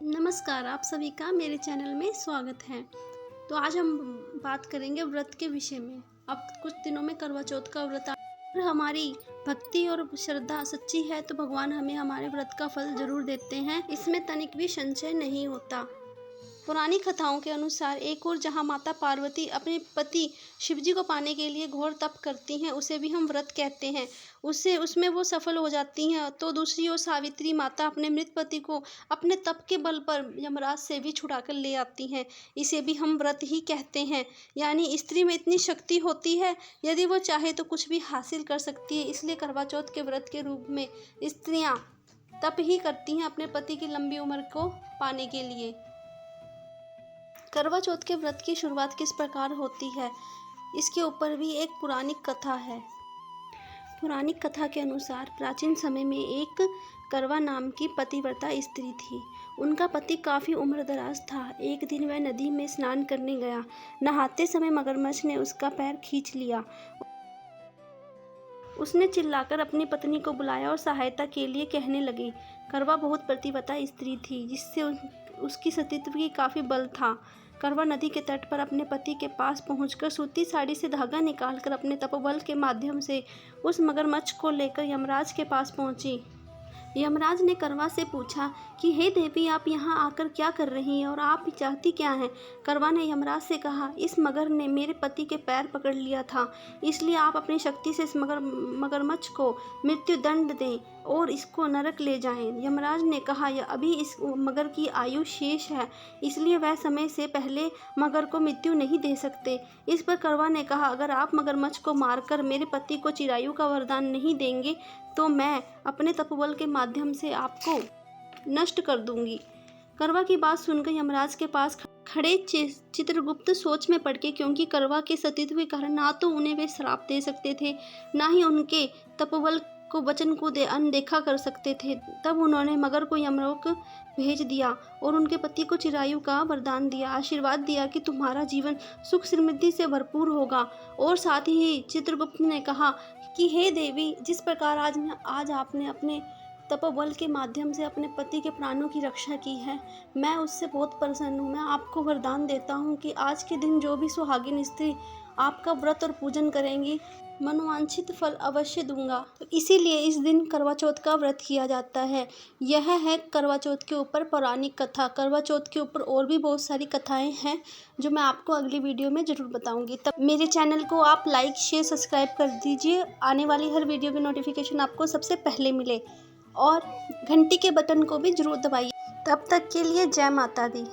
नमस्कार, आप सभी का मेरे चैनल में स्वागत है। तो आज हम बात करेंगे व्रत के विषय में। अब कुछ दिनों में करवा चौथ का व्रत और हमारी भक्ति और श्रद्धा सच्ची है तो भगवान हमें हमारे व्रत का फल जरूर देते हैं, इसमें तनिक भी संशय नहीं होता। पुरानी कथाओं के अनुसार एक ओर जहाँ माता पार्वती अपने पति शिवजी को पाने के लिए घोर तप करती हैं, उसे भी हम व्रत कहते हैं, उसमें वो सफल हो जाती हैं, तो दूसरी ओर सावित्री माता अपने मृत पति को अपने तप के बल पर यमराज से भी छुड़ा कर ले आती हैं, इसे भी हम व्रत ही कहते हैं। यानी स्त्री में इतनी शक्ति होती है, यदि वो चाहे तो कुछ भी हासिल कर सकती है। इसलिए करवा चौथ के व्रत के रूप में स्त्रियां तप ही करती हैं अपने पति की लंबी उम्र को पाने के लिए। करवा चौथ के व्रत की शुरुआत किस प्रकार होती है, इसके ऊपर भी एक पौराणिक कथा है। पौराणिक कथा के अनुसार प्राचीन समय में एक करवा नाम की पतिव्रता स्त्री थी। उनका पति काफ़ी उम्रदराज था। एक दिन वह नदी में स्नान करने गया। नहाते समय मगरमच्छ ने उसका पैर खींच लिया। उसने चिल्लाकर अपनी पत्नी को बुलाया और सहायता के लिए कहने लगी। करवा बहुत पतिव्रता स्त्री थी, जिससे उसकी सतीत्व की काफ़ी बल था। करवा नदी के तट पर अपने पति के पास पहुंचकर सूती साड़ी से धागा निकालकर अपने तपोबल के माध्यम से उस मगरमच्छ को लेकर यमराज के पास पहुंची। यमराज ने करवा से पूछा कि हे देवी, आप यहाँ आकर क्या कर रही हैं और आप चाहती क्या हैं? करवा ने यमराज से कहा, इस मगर ने मेरे पति के पैर पकड़ लिया था, इसलिए आप अपनी शक्ति से इस मगरमच्छ को मृत्यु दंड दें और इसको नरक ले जाएं। यमराज ने कहा, अभी इस मगर की आयु शेष है, इसलिए वह समय से पहले मगर को मृत्यु नहीं दे सकते। इस पर करवा ने कहा, अगर आप मगरमच्छ को मारकर मेरे पति को चिरायु का वरदान नहीं देंगे तो मैं अपने तपोबल के माध्यम से आपको नष्ट कर दूंगी। करवा की बात सुनकर यमराज के पास खड़े चित्रगुप्त सोच में पड़ गए, क्योंकि करवा के सतीत्व के कारण ना तो उन्हें वे श्राप दे सकते थे, ना ही उनके तपोबल को वचन को अनदेखा कर सकते थे। तब उन्होंने मगर को यमलोक भेज दिया और उनके पति को चिरायु का वरदान दिया, आशीर्वाद दिया कि तुम्हारा जीवन सुख समृद्धि से भरपूर होगा। और साथ ही चित्रगुप्त ने कहा कि हे देवी, जिस प्रकार आज आपने अपने तपोबल के माध्यम से अपने पति के प्राणों की रक्षा की है, मैं उससे बहुत प्रसन्न हूँ। मैं आपको वरदान देता हूँ कि आज के दिन जो भी सुहागिन स्त्री आपका व्रत और पूजन करेंगी, मनोवांछित फल अवश्य दूंगा। तो इसीलिए इस दिन करवा चौथ का व्रत किया जाता है। यह है करवा चौथ के ऊपर पौराणिक कथा। करवा चौथ के ऊपर और भी बहुत सारी कथाएं हैं जो मैं आपको अगली वीडियो में ज़रूर बताऊंगी। तब मेरे चैनल को आप लाइक शेयर सब्सक्राइब कर दीजिए, आने वाली हर वीडियो की नोटिफिकेशन आपको सबसे पहले मिले, और घंटी के बटन को भी ज़रूर दबाइए। तब तक के लिए जय माता दी।